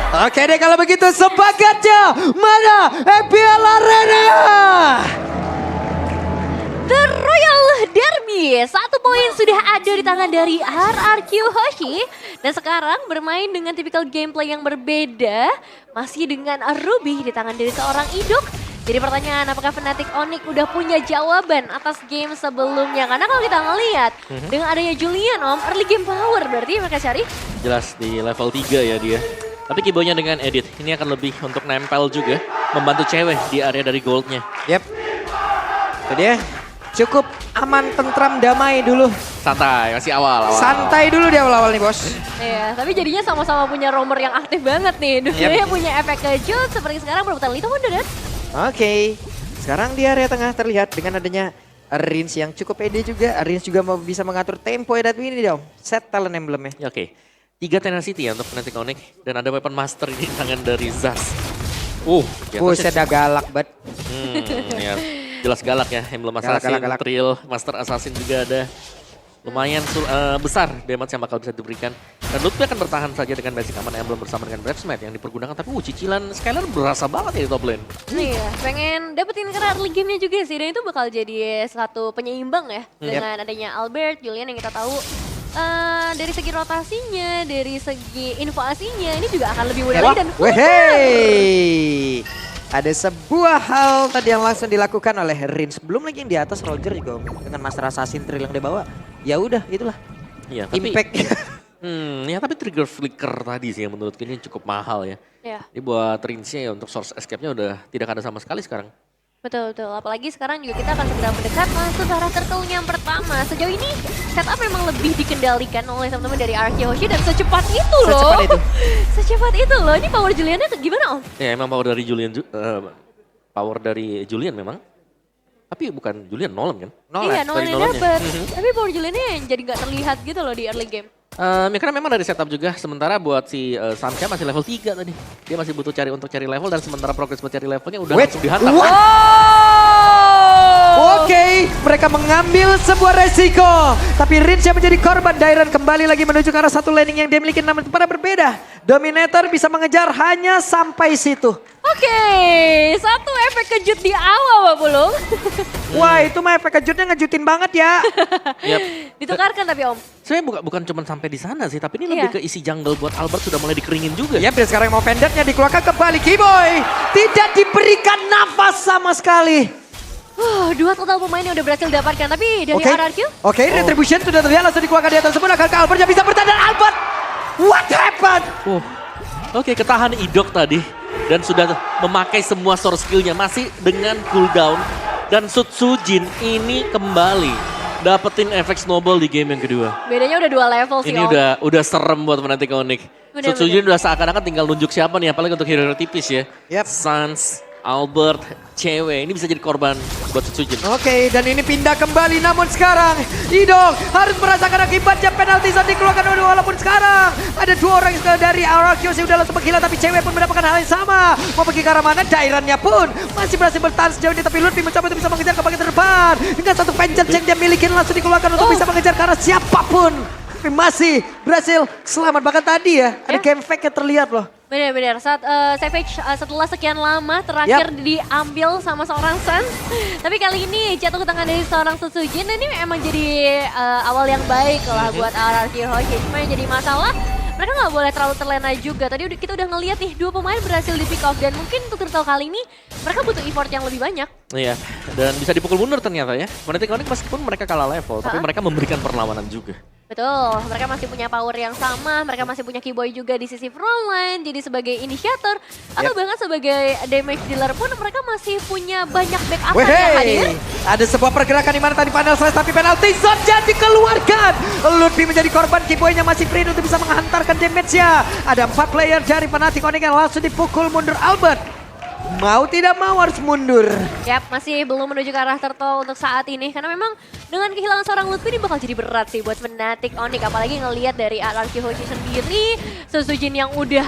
Oke deh kalau begitu sepagatnya mana EPL Arena. The Royal Derby, 1 poin sudah ada di tangan dari RRQ Hoshi. Dan sekarang bermain dengan tipikal gameplay yang berbeda, masih dengan Ruby di tangan dari seorang Idok. Jadi pertanyaan, apakah Fnatic Onyx udah punya jawaban atas game sebelumnya? Karena kalau kita ngelihat dengan adanya Julian early game power berarti mereka cari. Jelas di level 3 ya dia. Tapi kibonya dengan edit, ini akan lebih untuk nempel juga, membantu cewek di area dari goldnya. Yep. Itu dia. Cukup aman, tentram, damai dulu. Santai, masih awal. Santai dulu di awal-awal nih bos. Iya, tapi jadinya sama-sama punya roamer yang aktif banget nih. Dua-duanya punya efek kejut seperti sekarang berebutan Little Wonder. Oke. Sekarang di area tengah terlihat dengan adanya Rins yang cukup pede juga. Rins juga mau bisa mengatur tempo ya, dan ini dong. Set talent emblemnya. Ya, oke. 3 tenacity ya untuk Fnatic Onyx. Dan ada weapon master ini di tangan dari Zas. Buset dah galak banget. Ya, jelas galak ya. Emblem Assassin, Galak. Trill, Master Assassin juga ada. Lumayan besar damage yang bakal bisa diberikan. Dan Lutfi akan bertahan saja dengan basic aman emblem bersama dengan Brave Smite yang dipergunakan. Tapi cicilan Skylar berasa banget ya di top lane. Iya, pengen dapetin karena early game-nya juga sih. Dan itu bakal jadi satu penyeimbang ya. Dengan adanya Albert, Julian yang kita tahu. Dari segi rotasinya, dari segi invasinya, ini juga akan lebih mudah lagi dan Wehey. Ada sebuah hal tadi yang langsung dilakukan oleh Rins. Belum lagi yang di atas Roger juga dengan Master Assassin Trill yang dia bawa. Ya udah, itulah. Iya, tapi Impact. ya tapi trigger flicker tadi sih yang menurutku ini cukup mahal ya. Iya. Ini buat Rinsnya ya untuk source escape-nya udah tidak ada sama sekali sekarang. Betul. Apalagi sekarang juga kita akan segera mendekat masuk ke arah turtle yang pertama. Sejauh ini setup memang lebih dikendalikan oleh teman-teman dari RRQ Hoshi dan secepat itu loh. Secepat itu loh. Ini power Juliannya gimana Om? Ya emang power dari Julian memang. Tapi bukan Julian, Nolan kan? Iya, Nolan yang Nolannya. dapet. Tapi power Juliannya yang jadi nggak terlihat gitu loh di early game. Ya karena memang dari setup juga, sementara buat si Sancha masih level 3 tadi. Dia masih butuh cari level dan sementara progres buat cari levelnya udah langsung dihantam. Oke, mereka mengambil sebuah resiko. Tapi Rins yang menjadi korban. Dairon kembali lagi menuju ke arah satu laning yang dia miliki, namun pada berbeda. Dominator bisa mengejar hanya sampai situ. Oke, satu efek kejut di awal belum. Wah, itu mah efek kejutnya ngejutin banget ya. Yep. Ditukarkan tapi Om. Sebenarnya bukan cuma sampai di sana sih, tapi ini lebih ke isi jungle buat Albert sudah mulai dikeringin juga. Ya, sekarang mau pendeknya dikeluarkan kembali. Kiboy tidak diberikan nafas sama sekali. Dua total pemain yang udah berhasil dapatkan, tapi dari RRQ? Oke, retribution sudah terlihat langsung dikeluarkan di atas tersebut. Akankah Albert yang bisa bertahan dan Albert? What happened? Oke, ketahan Idok tadi. Dan sudah memakai semua source skillnya masih dengan cooldown. Dan Sutsujin ini kembali dapetin efek snowball di game yang kedua. Bedanya udah 2 level sih Ini Om. udah serem buat Fnatic Onyx. Sutsujin udah seakan-akan tinggal nunjuk siapa nih, apalagi untuk hero tipis ya. Sans, Albert, cewek, ini bisa jadi korban buat Sutsujin. Oke, dan ini pindah kembali, namun sekarang Idok harus merasakan akibatnya. Penalti saat dikeluarkan walaupun sekarang ada 2 orang dari RRQ yang udah langsung menghilang, tapi cewek pun mendapatkan hal yang sama. Mau pergi ke arah mana, Dairannya pun masih berhasil bertahan sejauh ini, tapi Lutfi mencoba untuk bisa mengejar ke bagian depan. Dengan satu vengeance yang dia miliki langsung dikeluarkan untuk bisa mengejar ke arah siapapun. Tapi masih berhasil selamat, bahkan tadi ya ada game fake yang terlihat loh. Benar-benar saat Savage setelah sekian lama terakhir diambil sama seorang Sans. Tapi kali ini jatuh ke tangan dari seorang Sutsujin. Ini emang jadi awal yang baik lah buat RRQ Hoshi. Cuma yang jadi masalah mereka nggak boleh terlalu terlena juga. Tadi kita udah ngeliat nih 2 pemain berhasil di pick off dan mungkin untuk turtle kali ini mereka butuh effort yang lebih banyak. Iya, dan bisa dipukul mundur ternyata ya. Fnatic Onyx meskipun mereka kalah level, tapi mereka memberikan perlawanan juga. Betul, mereka masih punya power yang sama, mereka masih punya Kiboy juga di sisi frontline, jadi sebagai inisiator, atau bahkan sebagai damage dealer pun mereka masih punya banyak backup yang hadir. Ada sebuah pergerakan di mana tadi panel slash, tapi penalti zone jadi dikeluarkan. Lutfi menjadi korban, Kiboy-nya masih free untuk bisa menghantarkan damage-nya. Ada 4 player dari Fnatic Onyx yang langsung dipukul mundur Albert. Mau tidak mau harus mundur. Yap, masih belum menuju ke arah turtle untuk saat ini. Karena memang dengan kehilangan seorang Lutfi ini bakal jadi berat sih buat Fnatic Onyx. Apalagi ngelihat dari RRQ Hoshi sendiri, Sutsujin yang udah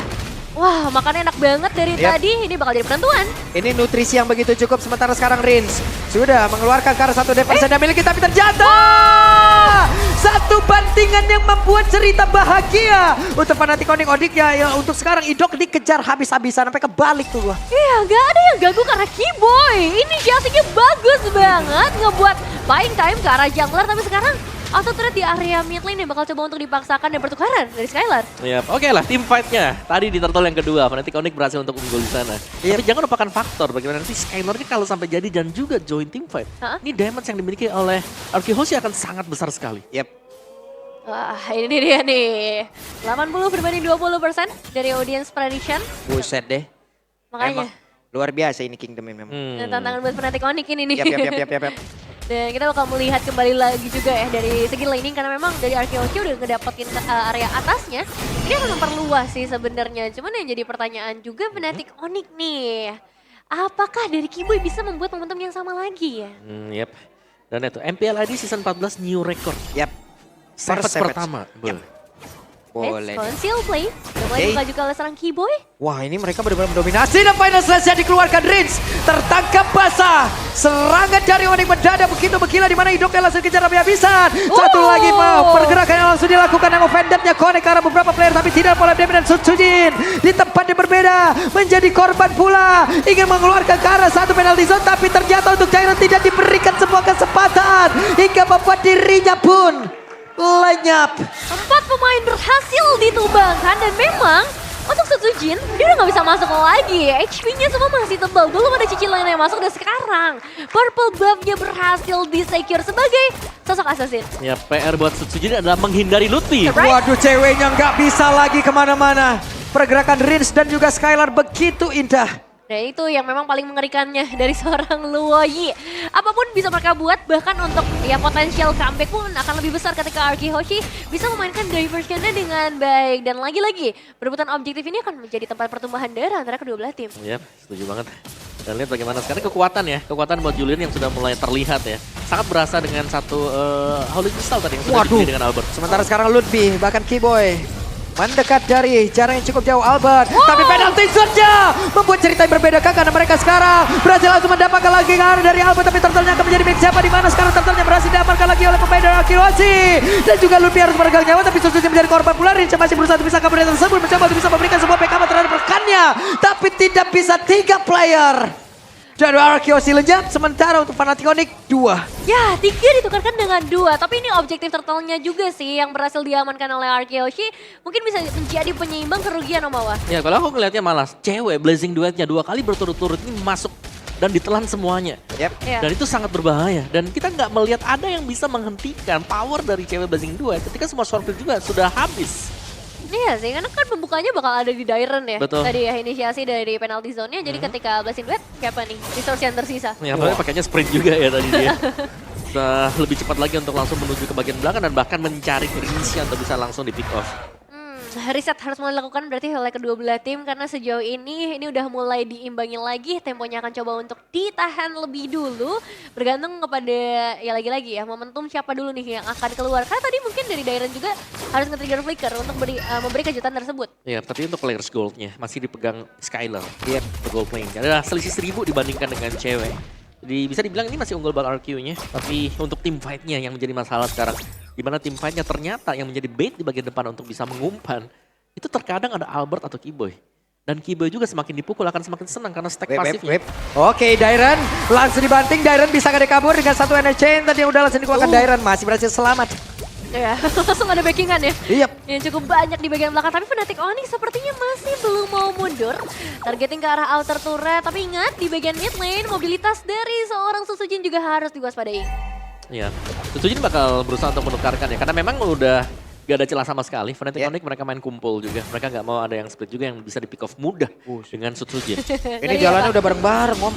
Wah, makan enak banget dari Yap. tadi. Ini bakal jadi penentuan. Ini nutrisi yang begitu cukup, sementara sekarang Rins sudah mengeluarkan ke arah satu defense yang miliki tapi terjatuh. Satu bantingan yang membuat cerita bahagia untuk Fnatic Onik ya. Untuk sekarang Idok dikejar habis-habisan sampai kebalik tuh. Iya, gak ada yang ganggu karena Keyboy. Inisiasinya bagus banget, ngebuat buying time ke arah jungler. Tapi sekarang auto turret di area mid lane yang bakal coba untuk dipaksakan dan pertukaran dari Skylar. Yap, oke lah, tim fight-nya. Tadi di turtle yang kedua, Fnatic Onik berhasil untuk unggul di sana. Tapi jangan lupakan faktor bagaimana nanti Skylar-nya kalau sampai jadi dan juga join tim fight. Ini damage yang dimiliki oleh Arkehoshi akan sangat besar sekali. Yap. Wah, ini dia nih. 80 berbanding 20% dari audience prediction. Buset deh. Makanya. Emang luar biasa ini Kingdom ini memang. Dan tantangan buat Fnatic Onik ini nih. Yap. Dan kita bakal melihat kembali lagi juga ya dari segi laning karena memang dari Arkehoshi udah ngedapetin area atasnya. Ini akan memperluas sih sebenarnya. Cuman yang jadi pertanyaan juga Fnatic Onik nih. Apakah dari Keyboy bisa membuat momentum yang sama lagi ya? Yap. Dan itu MPL ID season 14 new record. Yap. Savage Savage. pertama. Yap. Boleh. Conceal play. Udah mulai buka juga oleh serang Keyboy. Wah, ini mereka benar-benar mendominasi dan final slash-nya dikeluarkan Rins. Tertangkap basah. Serangan dari Onik mendadak begitu bergila di mana Idok langsung kejar habis-habisan. Satu lagi mau pergerakan yang langsung dilakukan yang offended-nya connect ke arah beberapa player tapi tidak oleh Demi dan Sutsujin. Di tempat yang berbeda menjadi korban pula. Ingin mengeluarkan ke arah satu penalty zone tapi ternyata untuk Jairon tidak diberikan sebuah kesempatan. Hingga membuat dirinya pun lenyap. 4 pemain berhasil ditumbangkan dan memang untuk Sutsujin dia udah gak bisa masuk lagi. HP-nya semua masih tebal. Belum ada cicilan yang masuk dan sekarang purple buff-nya berhasil di-secure sebagai sosok assassin. Ya, PR buat Sutsujin adalah menghindari Lutfi. Waduh, ceweknya nggak bisa lagi kemana-mana. Pergerakan Rins dan juga Skylar begitu indah. Nah itu yang memang paling mengerikannya dari seorang Luoyi. Apapun bisa mereka buat, bahkan untuk ya potensial comeback pun akan lebih besar ketika Arkehoshi bisa memainkan diversionnya dengan baik. Dan lagi-lagi, perebutan objektif ini akan menjadi tempat pertumbuhan darah antara kedua belah tim. Yap, setuju banget. Dan lihat bagaimana sekarang kekuatan ya. Kekuatan buat Julian yang sudah mulai terlihat ya. Sangat berasa dengan satu Holy Crystal tadi yang sudah dipilih dengan Albert. Sementara sekarang Lutfi, bahkan Keyboy mendekat dari jarak yang cukup jauh Albert. Tapi penalty zone-nya membuat cerita yang berbeda karena mereka sekarang berhasil langsung mendapatkan lagi karena dari Albert. Tapi turtle-nya akan menjadi milik siapa, di mana sekarang turtle-nya berhasil diamankan lagi oleh pemain dari Arkehoshi. Dan juga Lutfi harus meregang nyawa tapi Sutsujin menjadi korban pula. Rinca masih berusaha untuk bisa kabur dari tersebut, mencoba untuk bisa memberikan sebuah backup terhadap rekannya. Tapi tidak bisa 3 player. Dan Arkehoshi lenyap, sementara untuk Fnatic Onik 2. Ya, 3 ditukarkan dengan 2. Tapi ini objektif turtle-nya juga sih yang berhasil diamankan oleh Arkehoshi. Mungkin bisa menjadi penyeimbang kerugian Omawa. Ya, kalau aku ngelihatnya malah cewek Blazing Duetnya 2 kali berturut-turut ini masuk dan ditelan semuanya. Yep. Ya. Dan itu sangat berbahaya. Dan kita nggak melihat ada yang bisa menghentikan power dari cewek Blazing Duet ketika semua short field juga sudah habis. Iya sih, karena kan pembukanya bakal ada di Dairon ya. Betul. Tadi ya inisiasi dari penalty zone-nya. Jadi ketika Blazing Duet, siapa nih resource yang tersisa? Ya, apalagi pakainya sprint juga ya tadi dia. Bisa lebih cepat lagi untuk langsung menuju ke bagian belakang dan bahkan mencari Rinsia untuk bisa langsung di pick off. Riset harus mulai dilakukan berarti oleh kedua belah tim karena sejauh ini udah mulai diimbangi lagi. Temponya akan coba untuk ditahan lebih dulu. Bergantung kepada ya lagi-lagi ya momentum siapa dulu nih yang akan keluar. Karena tadi mungkin dari Dairon juga harus nge-trigger flicker untuk memberi kejutan tersebut. Ya, tapi untuk players goldnya masih dipegang Skylar. Iya, gold lane. Ada selisih 1000 dibandingkan dengan cewek. Jadi bisa dibilang ini masih unggul bal RQ-nya. Tapi untuk tim fight-nya yang menjadi masalah sekarang. Di mana tim fight-nya ternyata yang menjadi bait di bagian depan untuk bisa mengumpan. Itu terkadang ada Albert atau Keyboy. Dan Keyboy juga semakin dipukul akan semakin senang karena stack pasifnya. Oke, Dairon langsung dibanting. Dairon bisa kada kabur dengan satu energy chain. Tadi yang udah langsung dikeluarkan Dairon. Masih berhasil selamat. Ya, langsung ada backingan ya. Iya. Yang cukup banyak di bagian belakang. Tapi Fnatic Onik sepertinya masih belum mau mundur. Targeting ke arah outer turret. Tapi ingat di bagian mid lane mobilitas dari seorang Sutsujin juga harus diwaspadai. Iya, Sutsujin bakal berusaha untuk menukarkan ya. Karena memang udah gak ada celah sama sekali. Fnatic Onik mereka main kumpul juga. Mereka gak mau ada yang split juga yang bisa di pick off mudah dengan Sutsujin. Ini jalannya udah bareng-bareng, Om.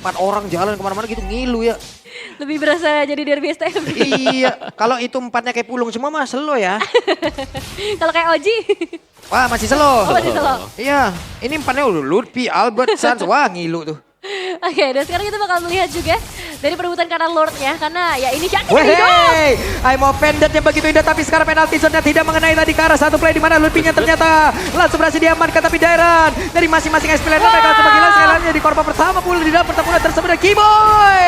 4 orang jalan kemana-mana gitu ngilu ya. Lebih berasa jadi derby STM. Iya, kalau itu 4-nya kayak pulung semua mah slow ya. Kalau kayak Oji. Wah, masih slow. Oh, masih slow. Iya, ini 4-nya udah Lutfi, Albert, Sans. Wah, ngilu tuh. Oke, dan sekarang kita bakal melihat juga dari perebutan karena Lordnya. Karena ya ini Shaki dan Idok. Wehey, I'm offended yang begitu indah, tapi sekarang penalti zone-nya tidak mengenai tadi ke arah satu play di mana Lutfi-nya ternyata langsung berhasil diamankan, tapi Dairan dari masing-masing SPLN mereka langsung menghilang sekali lagi di korban pertama pula di dalam pertempuran tersebut dan Kiboy.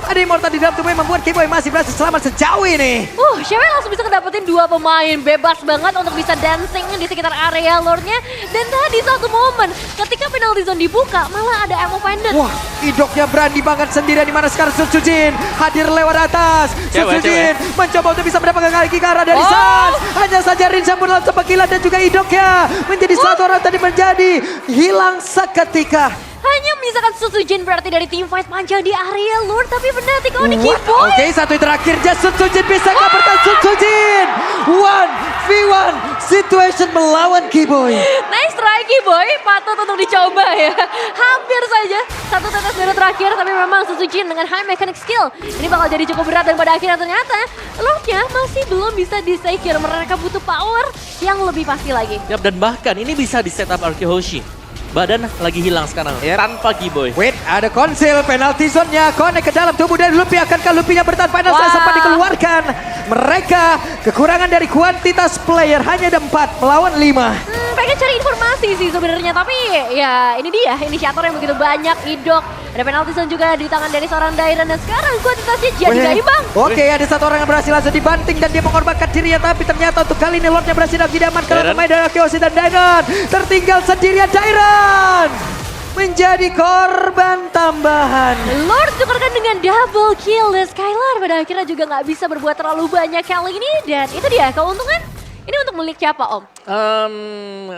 Ada Immortal di dalam tubuh yang membuat Kiboy masih berhasil selamat sejauh ini. Cewek langsung bisa ngedapetin 2 pemain bebas banget untuk bisa dancing di sekitar area Lordnya. Dan tadi satu momen ketika penalti zone dibuka malah ada M offended. Wah, Idoknya berani banget sendirian di mana sekarang Sutsujin hadir lewat atas. Sutsujin mencoba untuk bisa mendapatkan kaki ke arah dari Sans. Hanya saja Rinsa pun langsung menghilang dan juga Idoknya menjadi satu orang tadi menjadi hilang seketika. Hanya menyisakan Sutsujin berarti dari team fight panjang di area Lord. Tapi Fnatic Oni Kiboy. Oke, satu yang terakhir Sutsujin bisa nggak bertahan Sutsujin. 1v1 situation melawan Kiboy. Nice try Kiboy, patut untuk dicoba ya. Hampir saja satu tetes biru terakhir, tapi memang Sutsujin dengan high mechanic skill ini bakal jadi cukup berat dan pada akhirnya ternyata Lordnya masih belum bisa di-secure. Mereka butuh power yang lebih pasti lagi. Yap, dan bahkan ini bisa di setup Arkehoshi. Badan lagi hilang sekarang tanpa Kiboy. Wait, ada konsil penalti zone-nya connect ke dalam tubuh dari Luffy. Akankah Luffy-nya bertahan final saat sempat dikeluarkan? Mereka kekurangan dari kuantitas player hanya ada 4 melawan 5. Pengen cari informasi sih sebenarnya, tapi ya ini dia inisiator yang begitu banyak. Idok, ada penalti zone juga di tangan dari seorang Dairan dan sekarang kuantitasnya jadi gak imbang. Oke, ada satu orang yang berhasil langsung dibanting dan dia mengorbankan dirinya, tapi ternyata untuk kali ini Lordnya berhasil diamankan oleh pemain dari Arkehoshi dan Dairan. Tertinggal sendirian Dairan menjadi korban tambahan. Lord tukarkan dengan double kill dan Skylar pada akhirnya juga nggak bisa berbuat terlalu banyak kali ini, dan itu dia keuntungan. Ini untuk milik siapa Om?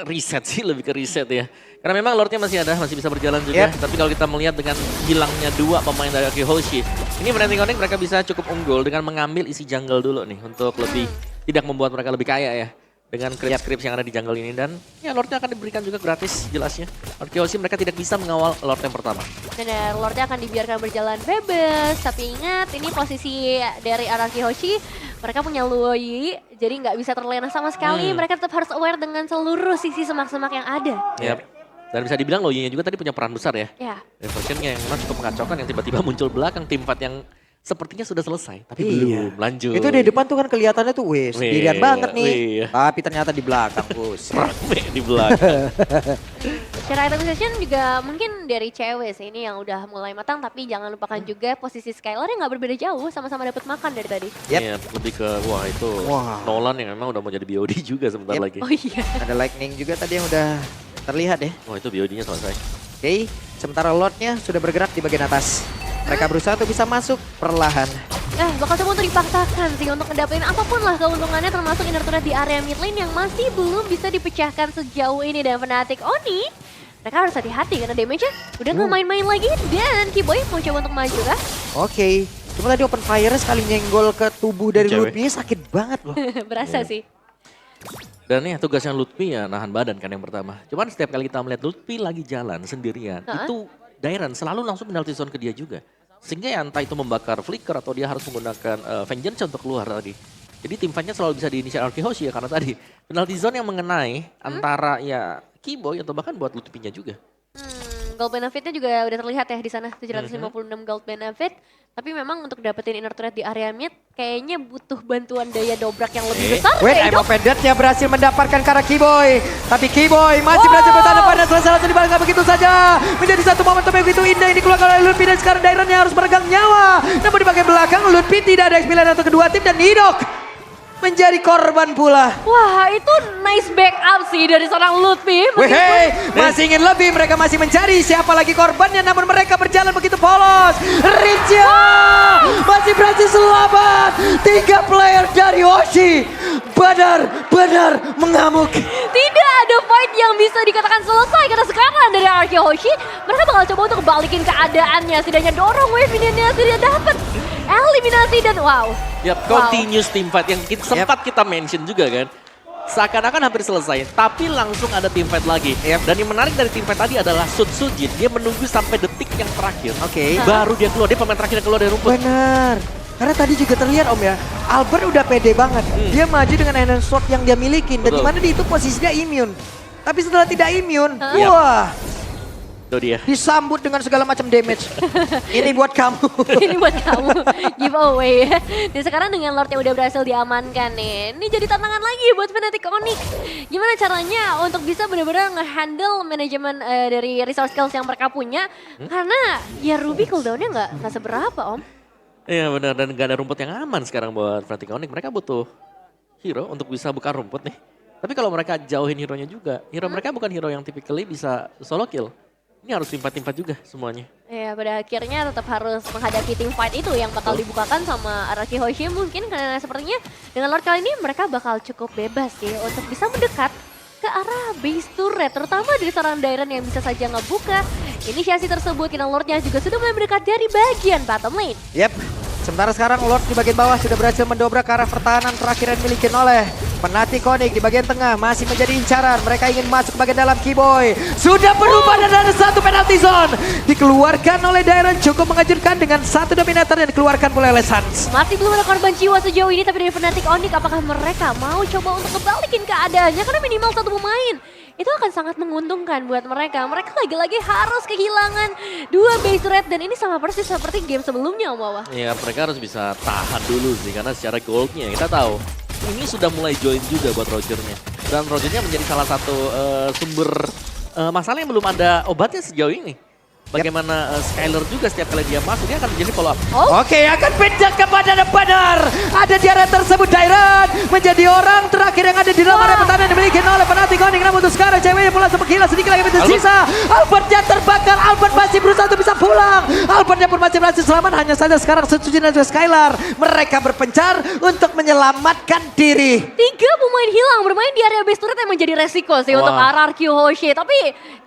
Reset sih, lebih ke reset ya. Karena memang Lordnya masih ada, masih bisa berjalan juga. Tapi kalau kita melihat dengan hilangnya 2 pemain dari Arkehoshi, ini Fnatic Connect mereka bisa cukup unggul dengan mengambil isi jungle dulu nih untuk lebih tidak membuat mereka lebih kaya ya. Dengan creeps yang ada di jungle ini, dan ya Lordnya akan diberikan juga gratis jelasnya. Arkehoshi mereka tidak bisa mengawal Lord yang pertama. Benar, Lordnya akan dibiarkan berjalan bebas, tapi ingat ini posisi dari Arkehoshi, mereka punya Luoyi, jadi nggak bisa terlena sama sekali. Mereka tetap harus aware dengan seluruh sisi semak-semak yang ada. Yap. Dan bisa dibilang Luoyi-nya juga tadi punya peran besar ya. Ya. Versionnya yang memang cukup mengacaukan, yang tiba-tiba muncul belakang tim fight yang sepertinya sudah selesai, tapi belum lanjut. Itu di depan tuh kan kelihatannya tuh sendirian banget nih. Wih. Tapi ternyata di belakang, Bos. Rame di belakang. Secara item session juga mungkin dari cewek sih ini yang udah mulai matang, tapi jangan lupakan juga posisi Skylar yang nggak berbeda jauh, sama-sama dapat makan dari tadi. Iya, lebih ke itu Nolan yang memang udah mau jadi BOD juga sebentar lagi. Oh iya. Ada lightning juga tadi yang udah terlihat ya. Oh itu BOD-nya selesai. Oke, sementara Lordnya sudah bergerak di bagian atas. Mereka berusaha untuk bisa masuk perlahan. Bakal coba untuk dipaksakan sih untuk ngedapetin apapun lah keuntungannya, termasuk inner turret di area mid lane yang masih belum bisa dipecahkan sejauh ini. Dan Fnatic Oni, mereka harus hati-hati karena damage-nya udah nggak main-main lagi. Dan Kiboy mau coba untuk maju kah? Oke, cuma tadi open fire sekali nyenggol ke tubuh dari Lutfi sakit banget loh. Berasa sih. Dan nih tugasnya Lutfi ya nahan badan kan yang pertama. Cuman setiap kali kita melihat Lutfi lagi jalan sendirian, itu Dairan selalu langsung penalti zone ke dia juga. Sehingga ya entah itu membakar flicker atau dia harus menggunakan vengeance untuk keluar tadi. Jadi tim fight-nya selalu bisa diinisiasi Arkehoshi ya karena tadi penalti zone yang mengenai antara ya Kiboy atau bahkan buat Lutfi-nya juga. Gold benefit-nya juga udah terlihat ya di sana, 756 gold benefit. Tapi memang untuk dapetin inner turret di area mid kayaknya butuh bantuan daya dobrak yang lebih besar. Wait, I'm offended-nya berhasil mendapatkan karena Kiboy. Tapi Kiboy masih berhasil bertahan pada selesai dibalikkan begitu saja. Menjadi satu momentum yang begitu indah yang dikeluarkan oleh Lutfi dan sekarang Dairannya harus meregang nyawa. Namun di bagian belakang Lutfi tidak ada experience untuk kedua tim dan Idok menjadi korban pula. Wah, itu nice backup sih dari seorang Lutfi. Masih ingin lebih, mereka masih mencari siapa lagi korbannya, namun mereka berjalan begitu polos. Rinja masih berhasil selamat. 3 player dari Hoshi benar-benar mengamuk. Tidak ada fight yang bisa dikatakan selesai karena sekarang dari Arkehoshi mereka bakal coba untuk balikin keadaannya. Setidaknya dorong wave ini tidak dapat eliminasi dan Continuous team fight yang sempat kita mention juga kan. Seakan-akan hampir selesai, tapi langsung ada team fight lagi. Dan yang menarik dari team fight tadi adalah Sutsujin, dia menunggu sampai detik yang terakhir. Baru dia keluar, dia pemain terakhir yang keluar dari rumput. Benar. Karena tadi juga terlihat Om ya, Albert udah pede banget. Dia maju dengan Iron Sword yang dia milikin. Dan dimana dia itu posisinya immune. Tapi setelah tidak immune, wah. Tuh dia. Disambut dengan segala macam damage. Ini buat kamu. Ini buat kamu, giveaway ya. Dan sekarang dengan Lord yang udah berhasil diamankan nih, ini jadi tantangan lagi buat Fnatic Onyx. Gimana caranya untuk bisa benar-benar nge-handle manajemen dari resource skills yang mereka punya. Karena ya Ruby cooldownnya nggak seberapa Om. Iya benar, dan gak ada rumput yang aman sekarang buat Fnatic Onyx. Mereka butuh hero untuk bisa buka rumput nih. Tapi kalau mereka jauhin hero-nya juga, hero mereka bukan hero yang typically bisa solo kill. Ini harus timpa-timpa juga semuanya. Ya pada akhirnya tetap harus menghadapi team fight itu yang bakal dibukakan sama Araki Hoshi mungkin, karena sepertinya dengan Lord kali ini mereka bakal cukup bebas sih untuk bisa mendekat ke arah base turret, terutama dari seorang Dairon yang bisa saja ngebuka inisiasi tersebut. Karena Lordnya juga sudah mulai mendekat dari bagian bottom lane. Yep. Sementara sekarang Lord di bagian bawah sudah berhasil mendobrak ke arah pertahanan terakhir yang dimiliki oleh Fnatic Onyx. Di bagian tengah masih menjadi incaran. Mereka ingin masuk ke bagian dalam. Keyboy sudah berubah dan ada satu penalty zone. Dikeluarkan oleh Dairon, cukup mengejutkan dengan satu dominator yang dikeluarkan oleh Sans. Masih belum ada korban jiwa sejauh ini, tapi dari Fnatic Onyx apakah mereka mau coba untuk ngebalikin keadaannya? Karena minimal satu pemain itu akan sangat menguntungkan buat mereka. Mereka lagi-lagi harus kehilangan 2 base turret dan ini sama persis seperti game sebelumnya Om Wawa. Iya mereka harus bisa tahan dulu sih, karena secara goldnya kita tahu ini sudah mulai join juga buat Rogernya. Dan Rogernya menjadi salah satu sumber masalah yang belum ada obatnya sejauh ini. Bagaimana Skyler juga setiap kali dia masuk, dia akan menjadi follow up. Oke, akan pindah kepada benar. Ada di area tersebut Dairon menjadi orang terakhir yang ada di dalam area pertahanan yang dimiliki oleh Fnatic Onyx. Namun untuk sekarang ceweknya mulai bergila, sedikit lagi tersisa. Albertnya terbakar, Albert masih berusaha untuk bisa pulang. Albertnya pun masih berhasil selamat, hanya saja sekarang Setsujin dan Skylar mereka berpencar untuk menyelamatkan diri. 3 pemain hilang bermain di area base turret yang menjadi resiko sih untuk RRQ Hoshi. Tapi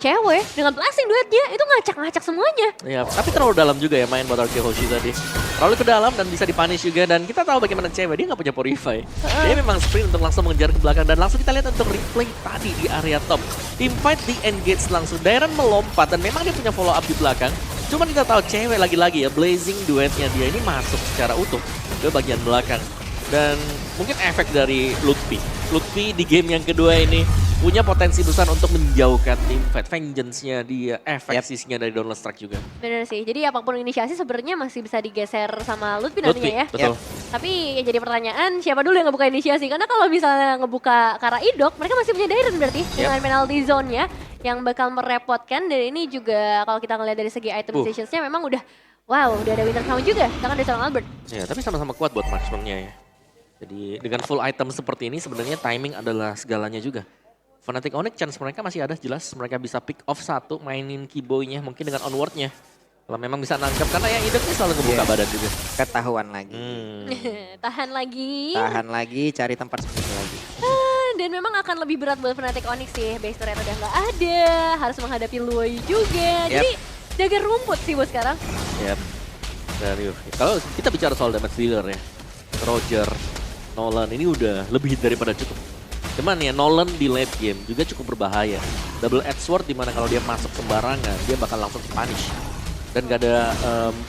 cewek dengan blessing duetnya itu ngacak-ngacak semuanya. Ya, tapi terlalu dalam juga ya main buat Arki Hoshi tadi. Terlalu ke dalam dan bisa dipunish juga, dan kita tahu bagaimana cewek, dia nggak punya Purify. Dia memang sprint untuk langsung mengejar ke belakang, dan langsung kita lihat untuk replay tadi di area top. Teamfight di engage langsung, Dairon melompat dan memang dia punya follow up di belakang. Cuman kita tahu cewek lagi-lagi ya, blazing duetnya dia ini masuk secara utuh ke bagian belakang. Dan mungkin efek dari Lutfi. Lutfi di game yang kedua ini punya potensi besar untuk menjauhkan teamfight. Vengeance-nya dia, efeksisnya dari Downless Strike juga. Bener sih, jadi apapun inisiasi sebenarnya masih bisa digeser sama Lutfi nantinya ya. Betul. Tapi yang jadi pertanyaan, siapa dulu yang ngebuka inisiasi? Karena kalau misalnya ngebuka ke arah Idok, mereka masih punya Dairon berarti dengan penalty zone-nya yang bakal merepotkan. Dan ini juga kalau kita ngeliat dari segi item decisions-nya memang udah ada Winter Crown juga, tangan dari seorang Albert. Ya, tapi sama-sama kuat buat marksman-nya ya. Jadi dengan full item seperti ini sebenarnya timing adalah segalanya juga. Fnatic Onyx chance mereka masih ada jelas, mereka bisa pick off satu, mainin Keyboy-nya mungkin dengan onward-nya. Kalau memang bisa nangkep, karena yang Idok ini selalu ngebuka badan juga. Ketahuan lagi. Tahan lagi. Tahan lagi, cari tempat sembunyi lagi. Dan memang akan lebih berat buat Fnatic Onyx sih, base turret udah nggak ada, harus menghadapi Luoy juga. Jadi jaga rumput sih buat sekarang. Yap. Dari kalau kita bicara soal damage dealer ya, Roger, Nolan ini udah lebih daripada cukup. Cuman ya Nolan di late game juga cukup berbahaya. Double edge sword dimana kalau dia masuk sembarangan dia bakal langsung punish. Dan gak ada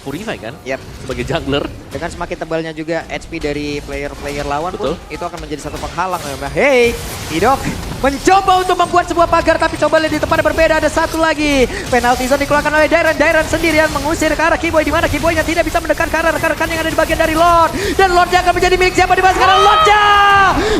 Purify kan sebagai jungler. Dengan semakin tebalnya juga HP dari player-player lawan pun itu akan menjadi satu penghalang. Hey, Idok mencoba untuk membuat sebuah pagar, tapi coba lihat di tempat yang berbeda ada satu lagi. Penalty zone dikeluarkan oleh Dairon. Dairon sendirian mengusir ke arah Keyboy, di mana Keyboy-nya tidak bisa mendekat ke arah rekan-rekan yang ada di bagian dari Lord. Dan Lordnya akan menjadi milik siapa di mana sekarang? Lordnya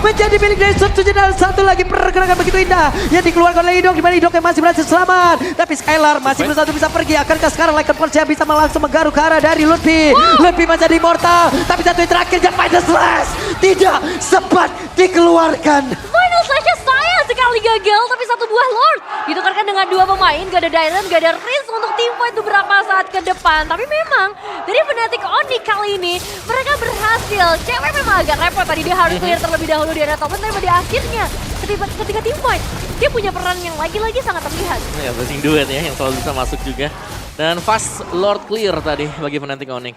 menjadi milik dari Setsujin, dan satu lagi pergerakan begitu indah yang dikeluarkan oleh Idok, di mana Idok yang masih berhasil selamat. Tapi Skylar masih berusaha bisa pergi. Akankah sekarang Lycan Force bisa langsung menggaruk ke arah dari Lutfi? Lutfi masih immortal, tapi satu yang terakhir dan Final Slash tidak sempat dikeluarkan. Final Slash-nya sayang sekali gagal, tapi satu buah Lord ditukarkan dengan 2 pemain. Gak ada Dairon, gak ada Riz untuk teamfight beberapa saat ke depan. Tapi memang dari Fnatic Onyx kali ini mereka berhasil. Cewek memang agak repot tadi, dia harus clear terlebih dahulu di area top lane, tapi pada akhirnya ketika teamfight dia punya peran yang lagi-lagi sangat terlihat. Ya, blessing duet ya yang selalu bisa masuk juga. Dan fast Lord clear tadi bagi Fnatic Onyx.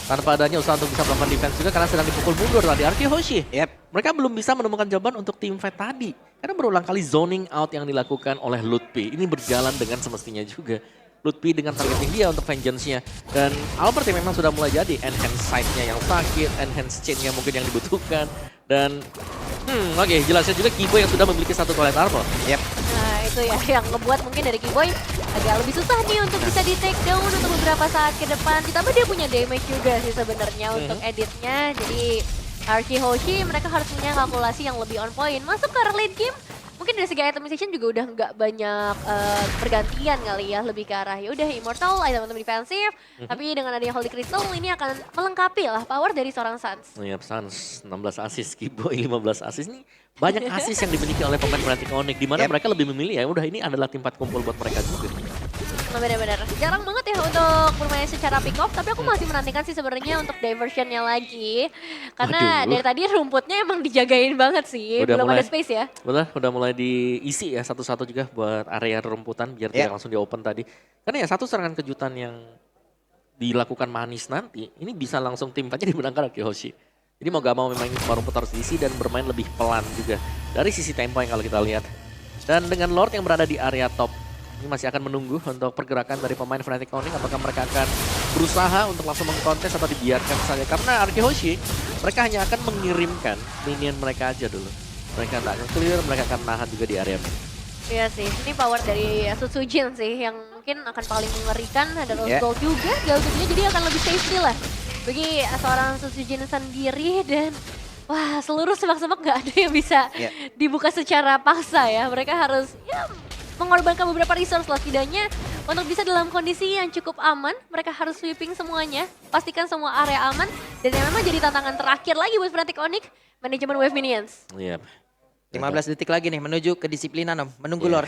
Tanpa adanya usaha untuk bisa melakukan defense juga karena sedang dipukul mundur tadi Arki Hoshi. Mereka belum bisa menemukan jawaban untuk team fight tadi. Karena berulang kali zoning out yang dilakukan oleh Lutfi. Ini berjalan dengan semestinya juga. Lutfi dengan targeting dia untuk vengeance-nya. Dan Albert yang memang sudah mulai jadi. Enhance sight-nya yang sakit, enhance chain-nya mungkin yang dibutuhkan. Dan oke, jelasnya juga Keyboy yang sudah memiliki satu toilet armor. Nah itu itu ya yang ngebuat mungkin dari Keyboy agak lebih susah nih untuk bisa di take down untuk beberapa saat ke depan. Ditambah dia punya damage juga sih sebenarnya untuk editnya. Jadi Archie Hoshi mereka harus punya kalkulasi yang lebih on point. Masuk ke arah late game, mungkin dari segi itemization juga udah nggak banyak pergantian kali ya, lebih ke arah ya udah Immortal, item defensif, tapi dengan adanya Holy Crystal ini akan melengkapi lah power dari seorang Suns. Yap, Suns 16 assist, Keyboy 15 assist nih. Banyak assist yang dimiliki oleh pemain Fnatic Onyx, di mana mereka lebih memilih ya udah ini adalah tempat kumpul buat mereka juga. Nah, benar-benar jarang banget ya untuk bermain secara pick off, tapi aku masih menantikan sih sebenarnya untuk diversionnya lagi. Karena dari tadi rumputnya emang dijagain banget sih, belum ada space ya. Betul, udah mulai diisi ya satu-satu juga buat area rumputan biar tidak langsung di open tadi. Karena ya satu serangan kejutan yang dilakukan manis nanti, ini bisa langsung tim aja dimenangkan Archie Hoshi. Jadi mau gak mau memang semua rumput harus diisi dan bermain lebih pelan juga. Dari sisi tempo yang kalau kita lihat. Dan dengan Lord yang berada di area top, ini masih akan menunggu untuk pergerakan dari pemain Fnatic Onyx. Apakah mereka akan berusaha untuk langsung mengkontes atau dibiarkan saja. Karena Archie Hoshi, mereka hanya akan mengirimkan minion mereka aja dulu. Mereka tak nge-clear, mereka akan nahan juga di area mid. Iya sih, ini power dari Sutsujin sih yang mungkin akan paling mengerikan. Ada Rose Gold juga, jauh jadi akan lebih safety lah bagi seorang Sutsujin sendiri. Dan wah, seluruh semak-semak gak ada yang bisa dibuka secara paksa ya. Mereka harus ya mengorbankan beberapa resource lah setidaknya untuk bisa dalam kondisi yang cukup aman. Mereka harus sweeping semuanya, pastikan semua area aman. Dan yang memang jadi tantangan terakhir lagi buat Fnatic Onyx, manajemen wave minions. Iya. 15 detik lagi nih menuju kedisiplinan Om, menunggu Lord.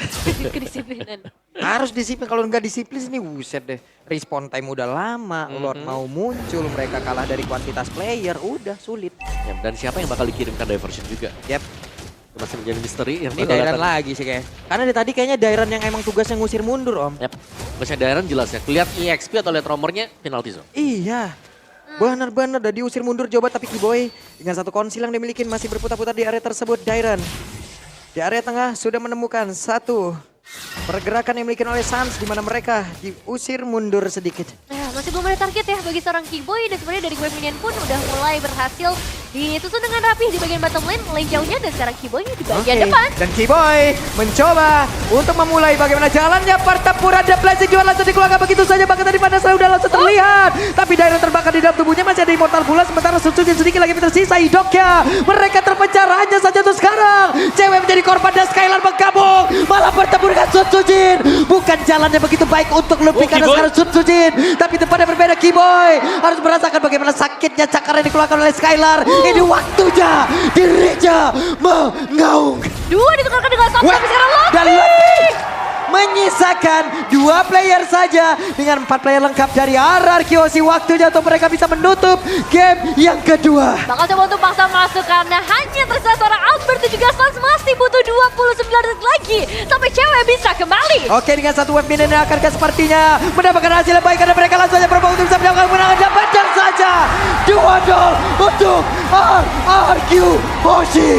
Kedisiplinan. Harus disiplin, kalau nggak disiplin ini buset deh. Respawn time udah lama, Lord mau muncul, mereka kalah dari kuantitas player, udah sulit. Yap, dan siapa yang bakal dikirimkan diversion juga? Yap. Itu masih menjadi misteri. Yang Ini Dairan lagi sih kayak. Karena dari tadi kayaknya Dairan yang emang tugasnya ngusir mundur Om. Yap, tugasnya Dairan jelas ya. Lihat EXP atau lihat romornya penalty zone. Iya. Benar-benar udah diusir mundur Jobat, tapi Keyboy dengan satu konsil yang dimiliki masih berputar-putar di area tersebut. Dairan di area tengah sudah menemukan satu pergerakan yang dimiliki oleh Suns di mana mereka diusir mundur sedikit. Nah, masih belum ada target ya bagi seorang Keyboy, dan sebenarnya dari wave minion pun udah mulai berhasil disusun dengan rapi di bagian bottom lane jauhnya, dan sekarang Keyboy di bagian depan. Dan Keyboy mencoba untuk memulai bagaimana jalannya pertempuran. Dan Blazing juga langsung dikeluarkan begitu saja, bahkan tadi pada sudah langsung terlihat. Tapi Dairon terbakar di dalam tubuhnya, masih ada Immortal pula, sementara Sutsujin sedikit lagi tersisa hidupnya. Mereka terpencar hanya saja untuk sekarang. Cewek menjadi korban dan Skylar bergabung, malah bertemu dengan Sutsujin. Bukan jalannya begitu baik untuk lebih karena sekarang Sutsujin. Tapi tempatnya berbeda, Keyboy harus merasakan bagaimana sakitnya cakar yang dikeluarkan oleh Skylar. Ini waktunya dirinya mengaung. Dua ditukarkan dengan satu, tapi sekarang Dan lebih menyisakan 2 player saja dengan 4 player lengkap dari RRQ. Waktunya untuk mereka bisa menutup game yang kedua. bakal coba untuk paksa masuk karena hanya tersisa seorang Albert dan juga Suns masih butuh 29 detik lagi sampai cewek bisa kembali. Oke, dengan satu wave minion yang akan sepertinya mendapatkan hasil yang baik karena mereka langsung saja berubah untuk bisa mendapatkan kemenangan, dan pecah saja 2-0 untuk RRQ Hoshi.